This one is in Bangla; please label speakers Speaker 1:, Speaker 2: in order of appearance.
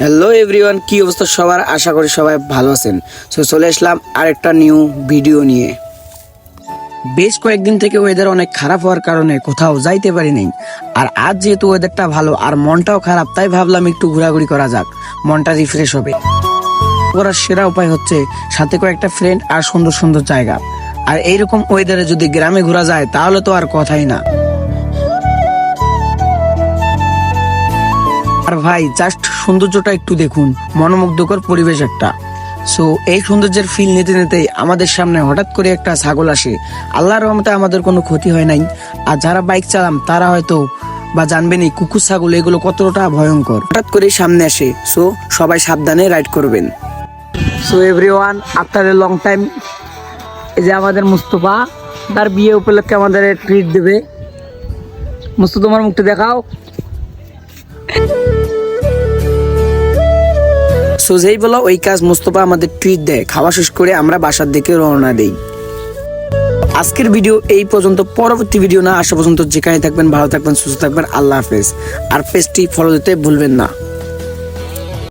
Speaker 1: হ্যালো এভরিওয়ান, কি অবস্থা সবার? আশা করি সবাই ভালো আছেন। সো চলে আসলাম আরেকটা নিউ ভিডিও নিয়ে। বেশ কয়েকদিন থেকে ওয়েদার অনেক খারাপ হওয়ার কারণে কোথাও যাইতে পারি নাই। আর আজ যেহেতু ওয়েদারটা ভালো আর মনটাও খারাপ, তাই ভাবলাম একটু ঘোরাঘুরি করা যাক, মনটা রিফ্রেশ হবে। করার সেরা উপায় হচ্ছে সাথে কয়েকটা ফ্রেন্ড আর সুন্দর সুন্দর জায়গা। আর এইরকম ওয়েদারে যদি গ্রামে ঘোরা যায় তাহলে তো আর কথাই না। আর ভাই জাস্ট সৌন্দর্যটা একটু দেখুন, মনোমুগ্ধকর পরিবেশ একটা। সো এই সৌন্দর্যের ফিল নিতে নিতেই আমাদের সামনে হঠাৎ করে একটা ছাগল আসে। আল্লাহর রহমতে আমাদের কোনো ক্ষতি হয় নাই। আর যারা বাইক চালাম তারা হয়তো বা জানবেনই কুকুর ছাগল এগুলো কতটা ভয়ঙ্কর। হঠাৎ করে সামনে আসে, সো সবাই সাবধানে রাইড করবেন। So everyone, after a long time এই যে আমাদের মুস্তফা তার বিয়ে উপলক্ষে আমাদের ট্রিট দেবে। মুস্তফা, তোমার মুখটা দেখাও। সোজেই বলা ওই কাজ, মুস্তফা আমাদের ট্রিট দেয়। খাওয়া শেষ করে আমরা বাসার দিকে রওনা দেই। আজকের ভিডিও এই পর্যন্ত। পরবর্তী ভিডিও না আসা পর্যন্ত যেখানে থাকবেন ভালো থাকবেন, সুস্থ থাকবেন। আল্লাহ হাফেজ। আর পেজটি ফলো দিতে ভুলবেন না।